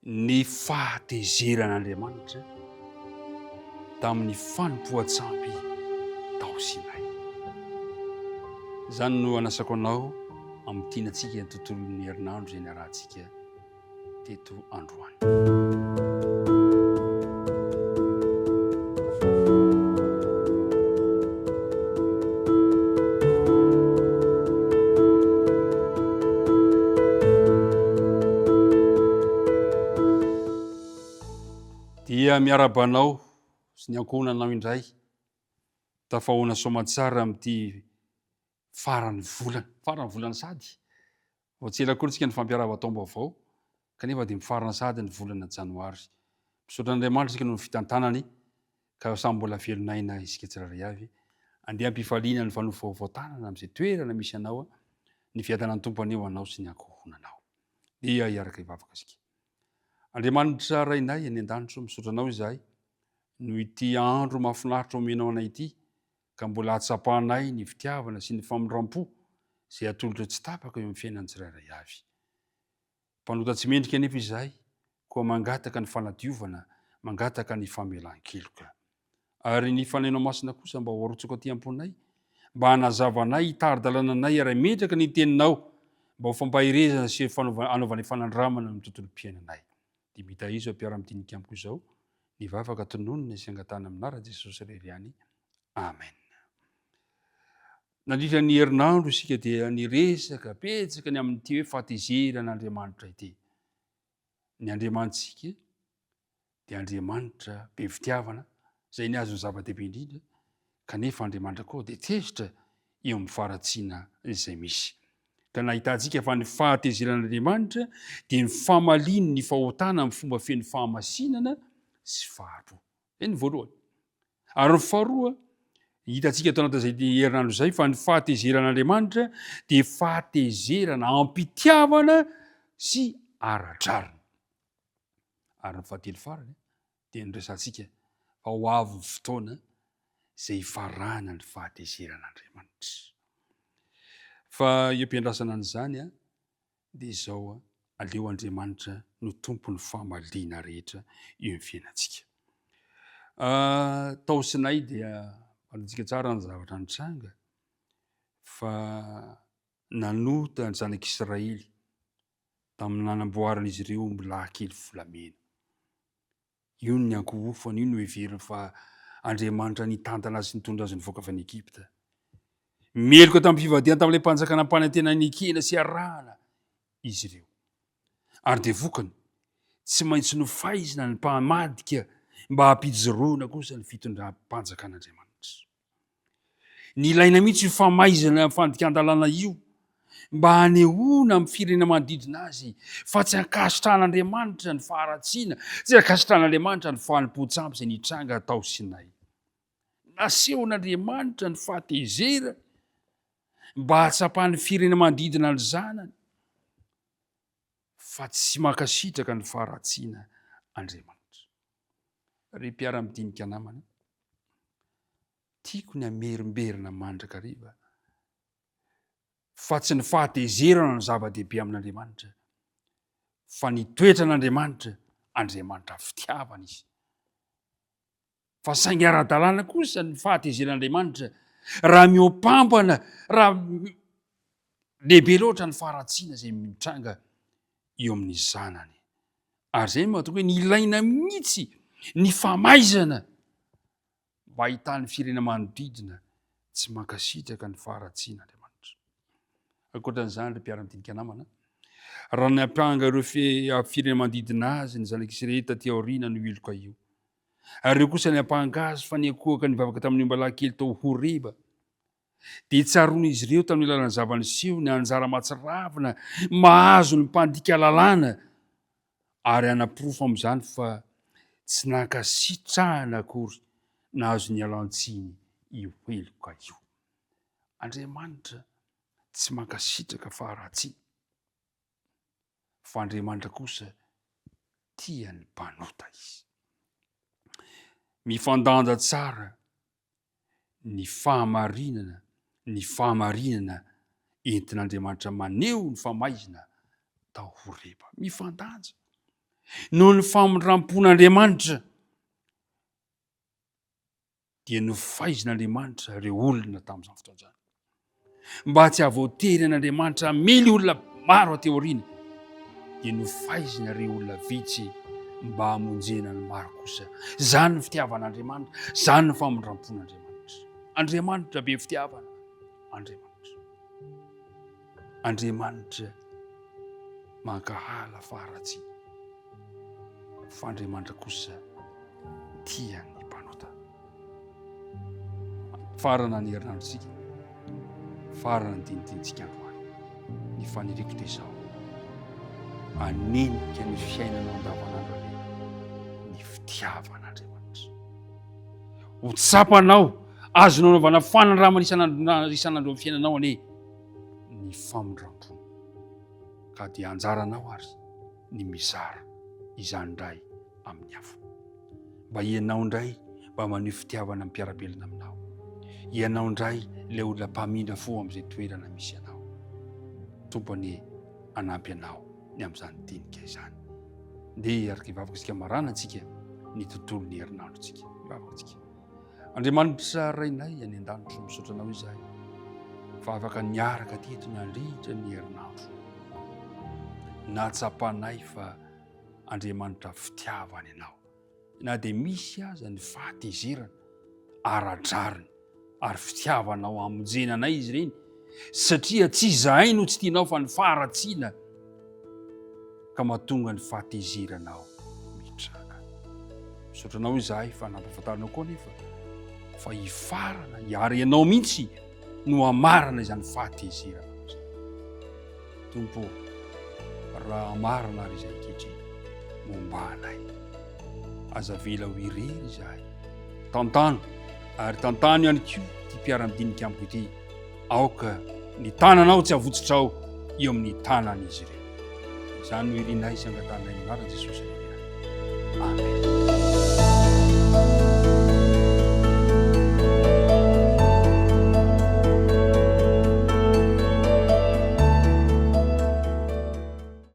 ny fahatezeran'Andriamanitra tamin'ny fanompoan-tsampy tao Sinay. Zany no anasako anao amin'ny tianantsika ny tontolon'ny herinandro izay niarahantsika teto androany. Dia miarabanao sy ny ankohonanao indray tafahoana soamantsara amin'ity farany volana sady. Voatsela korintsika ny fampiarava-taom-baovao kanefa dia mifarana sady ny volana janoary. Misaotra Andriamanitra isika noho ny fitantanany ka samy mbola velonaina isika tsirairay avy. Andeha ampifaliana ny fanofaovatanana amin'izay toerana misy anao, ny fiadanany tompony eo anao sy ny ankohonanao. Dia hiaraka hivavaka isika. Andriamanitra rainay any an-danitra, misaotra anao izahay no ity andro mahafinaritra omenao anay ity, ka mbola hatsapahanay ny fitiavana sy ny famindram-po izay atolotra tsy tapaka eo amin'ny fiainan'ny tsirairay avy. Mpanota tsy mendrika anefa izahay, koa mangataka ny fanadiovana, mangataka ny famelan-keloka. Ary ny fanainao masina kosa mba ho arotsaka aty amponay, mba hanazavanay, hitari-dalananay ara-metraka ny teninao, mba ho fampahirezana sy anaovana fanandramana amin'ny tontolo mpiainanay. Dia mita izo ampiara-mitinika amiko izao, ny vavaka tononona sy angatana aminara Jesosy rery ihany. Amen. Nandritra ny herinandro isika dia niresaka betsaka ny amin'ity hoe fahatezeran'Andriamanitra ity. Ny Andriamanitsika dia Andriamanitra be fitiavana, izay ny azony zava-dehibe indrindra, kanefa Andriamanitra koa dia tezitra eo amin'ny faharatsiana izay misy. Ka nahitantsika fa ny fahatezeran'Andriamanitra dia ny famaliny ny fahotana amin'ny fomba feno fahamasinana sy fahapo. Izay ny voalohany. Ary ny faharoa, hitantsika tao anatin'izay herinandro izay fa ny fahatezeran'Andriamanitra dia fahatezerana ampitiavana sy aradrarina. Ary ny fahatelo farany dia niresantsika fa ho avy ny fotoana izay hifarana ny fahatezeran'Andriamanitra. Fa hiampiandrasana an'izany dia izao, aleo Andriamanitra no tompon'ny fahamaliana rehetra eo amin'ny fiainantsika. Tao Sinay dia fantatsika tsara ny zavatra nitranga fa nanota ny zanak'Israely tamin'ny nanamboaran'izy ireo lahy kely volamena. Io ny ankohofany, io no heveriny fa Andriamanitra nitantana azy sy nitondra azy nivoaka avy any Egypta. Meloka tamin'ny fivadiana tamin'ilay mpanjakana mpanantena nikena sy arahana izy ireo. Ary dia vokany, tsy maintsy nofaizina ny mpamadika mba hampijoroana kosa ny fitondram-panjakan'Andriamanitra. Ny ilaina mihitsy io famaizana fandikan-dalàna io mba hanehoana amin'ny firenena manodidina azy fa tsy ankasitran'Andriamanitra ny faharatsiana, tsy ankasitran'Andriamanitra ny fanompoan-tsampy izay nitranga tao Sinay. Nasehon'Andriamanitra ny fahatezera mba hatsapahan'ny firenena manodidina ny zanany fa tsy mankasitraka ny faharatsiana Andriamanitra. Ry mpiara-midinika namana, tiako ny hamerimberina mandrakariva fa tsy ny fahatezerana ny zava-dehibe amin'Andriamanitra, fa ny toetra n'Andriamanitra, Andriamanitra fitiavana izy. Fa saingy ara-dalàna kosa ny fahatezeran'Andriamanitra raha miopampana, raha lehibe loatra ny faharatsiana izay mitranga eo amin'ny zanany. Ary izay mahatonga hoe ny ilaina mihitsy ny famaizana mba ahitany firenena manodidina tsy mankasitraka ny faharatsian'Andriamanitra. Ankoatran'izany, ry mpiara-midinika namana, raha nampianga ireo firenena manodidina azy ny zanak'Israely taty aoriana no iloka io. Ary io kosa ny ampanga azy fa niankohaka nivavaka tamin'ny mbalahy kely tao Horeba. Dia tsaroan'izy ireo tamin'ny lalana zavaniseho ny anjara mahatsiravina mahazo ny mpandika lalàna, ary anaporofo amin'izany fa tsy nankasitrahana akory nahazo ny alan-tsiny io heloka io. Andriamanitra tsy mankasitraka faharatsiana, fa Andriamanitra kosa tia ny mpanota izy. Mifandanja tsara ny fahamarinana entin'Andriamanitra maneho ny famaizina tao Horeba. Mifandanja. noho ny famondram-pon'Andriamanitra dia nofaizin'Andriamanitra ireo olona tamin'izany fotoana izany mba tsy havoatery an'Andriamanitra mily olona maro ateo aoriana dia nofaizina ireo olona vitsy mba hamonjena ny maro kosa. Zany ny fitiavan'Andriamanitra, zany ny famondram-pon'Andriamanitra. Andriamanitra be fitiavana, Andriamanitra mankahala faratsy, fa Andriamanitra kosa tia ny mpanota. Farana ny herinandrontsika, farana ny dinidinitsika androany, ny faniriko dia izao: anenika ny fiainanao andavanandro ny fitiavan'Andriamanitra. Ho tsapanao, azonao anaovana fanandramana isan'andro amin'ny fiainanao anie ny famondram-pony, ka dia anjaranao ary ny mizara izany indray amin'ny hafa. Mba ianao indray mba maneho fitiavana mpiarabelona aminao, ianao indray ilay olona mpamindra fo amin'izay toerana misy ianao. Tompony anampy anao ny amin'izany dinika izany. Ndeha araka ivavaka isika marana antsika ny tontolo ny herinandrontsika. Ivavaka antsika. Andriamanitra rainay any an-danitra, misaotra anao izahay fa afaka niaraka teto nandritra ny herinandro. Natsapanay fa Andriamanitra fitiavany ianao, na dia misy aza ny fahatezerana aradrariny ary fitiavanao hamonjenanay izy ireny, satria tsy izahay no tsy tianao fa ny faharatsiana ka mahatonga ny fahatezeranao mitranga. Misaotra anao izahay fa nampahafantarinao koa nefa fa hifarana hiary ianao mihitsy no hamarana izany fahatezerana izany. Tompo, raha marina ary izay ankehitriny momba anay, aza vela ho irery izahay tantano ary tantano ihany koa ty mpiara-midinika amiko ity, aoka ny tananao tsy havotsitrao eo amin'ny tanan'izy ireo. Izany no irinay sy angatanay manara Jesosy. Amen.